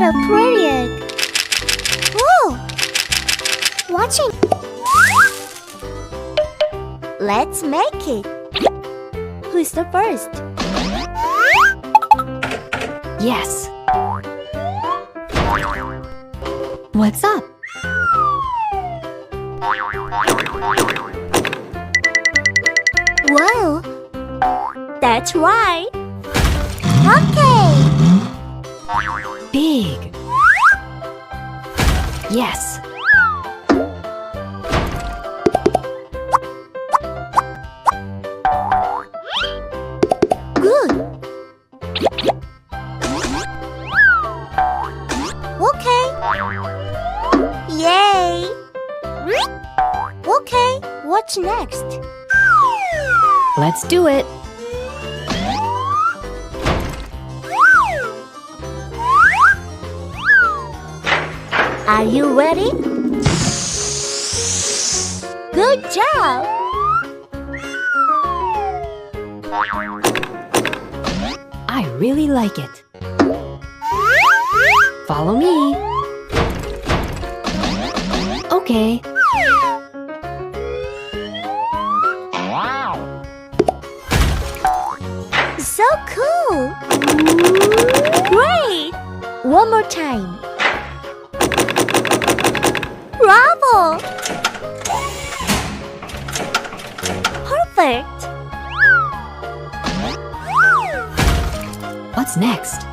a pretty egg. Whoa! Watching. Let's make it. Who's the first? Yes. What's up? Whoa! That's right. Okay. Big. Yes. Good. Okay. Yay! Okay, what's next? Let's do it. Are you ready? Good job! I really like it. Follow me. Okay. So cool! Great! One more time. Bravo! Perfect! What's next?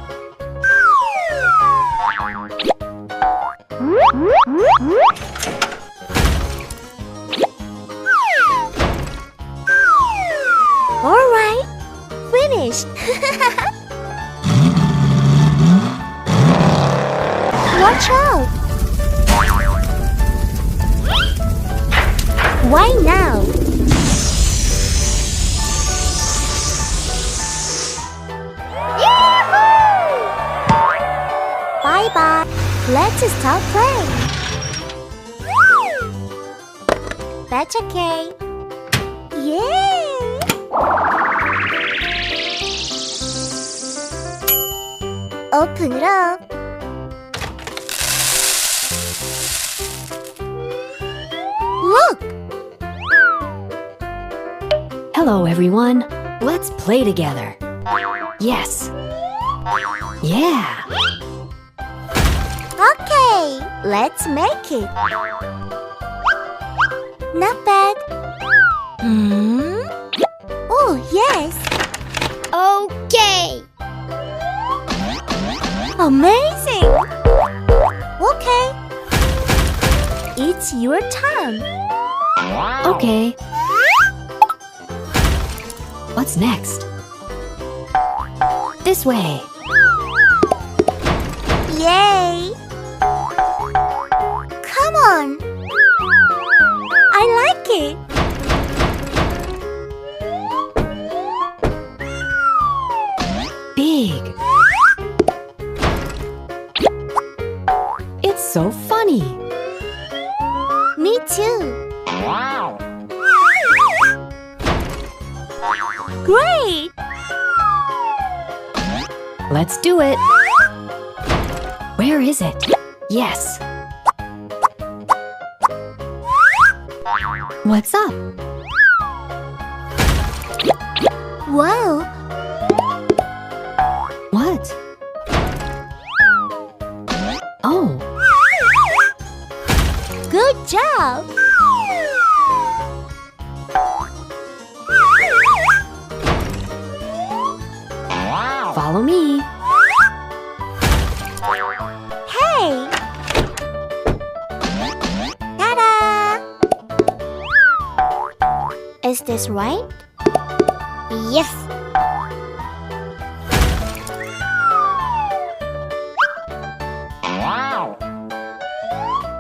All right, finished. Watch out! Why now? Yahoo! Bye-bye. Let's stop playing. That's okay. Yay! Open it up. Look! Hello, everyone. Let's play together. Yes. Yeah. Okay, let's make it. Not bad. Oh, yes. Okay. Amazing. Okay. It's your turn. Okay. What's next? This way. Yay. Come on. I like it. Big. It's so funny. Me too. Great. Let's do it. Where is it? Yes. What's up? Wow. What? Oh, Good job. follow me. Hey. Ta-da. Is this right? Yes.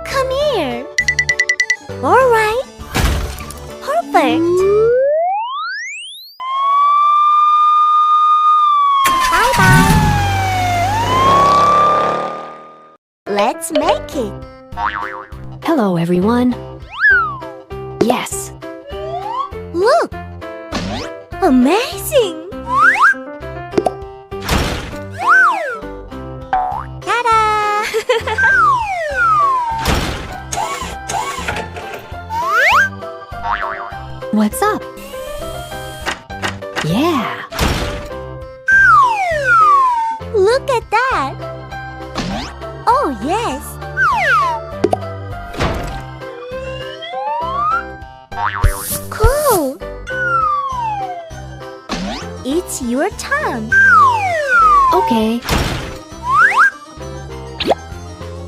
Come here. All right. Perfect. Bye-bye. Let's make it. Hello, everyone. Yes. Look. Amazing. Ta-da. What's up? Yeah. Look at that! Oh, yes! Cool! It's your turn! Okay.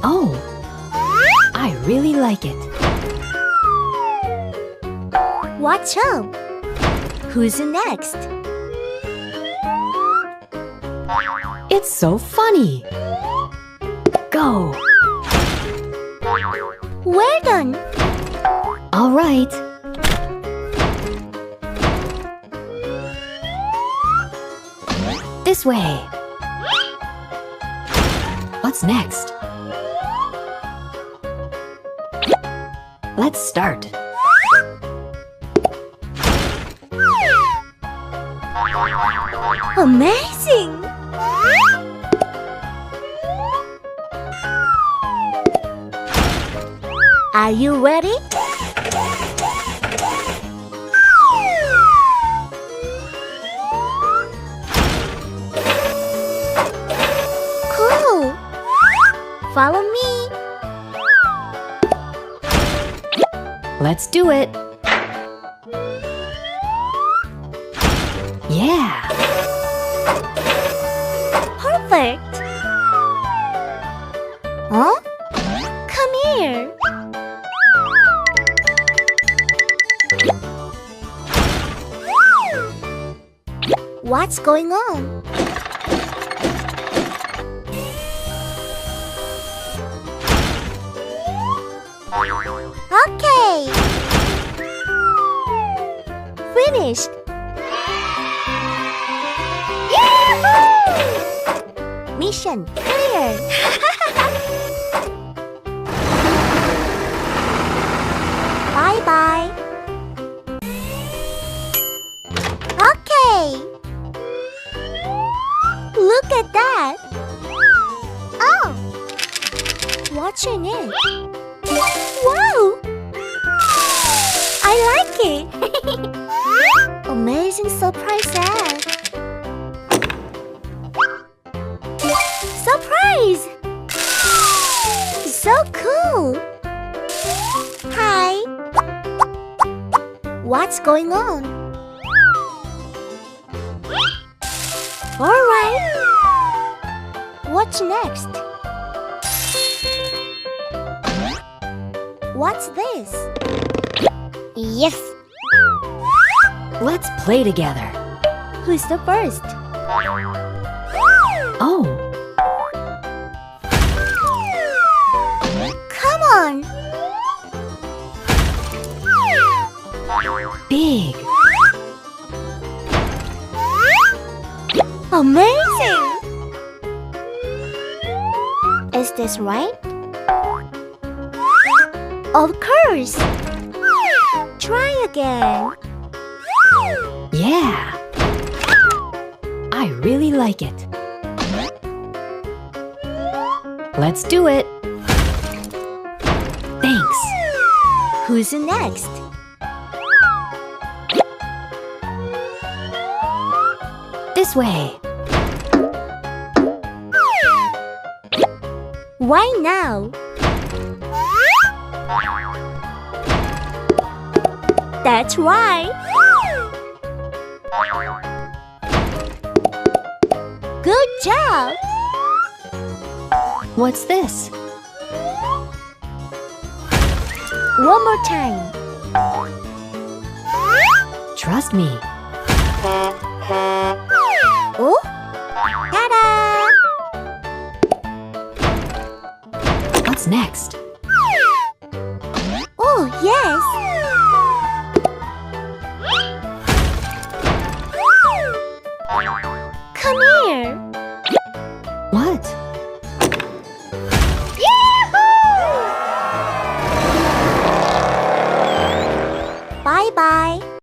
Oh, I really like it. Watch out! Who's next? It's so funny. Go. Well done! All right. This way. What's next? Let's start. Amazing! Are you ready? Cool! Follow me! Let's do it. Yeah. Perfect! Huh? Come here! What's going on? Okay! Finished! Yahoo! Mission clear! Bye-bye! Okay! Look at that! Oh! Watching it! Wow! I like it! Amazing surprise ad! Surprise! So cool! Hi! What's going on? Alright! What's next? What's this? Yes! Let's play together. Who's the first? Oh, Come on! big. Amazing! Is this right? Of course! Try again! Yeah. I really like it. Let's do it. Thanks. Who's next? This way. Why now? That's right! Good job! What's this? One more time. Trust me. Oh? Ta-da! What's next? Oh, yes! Come here!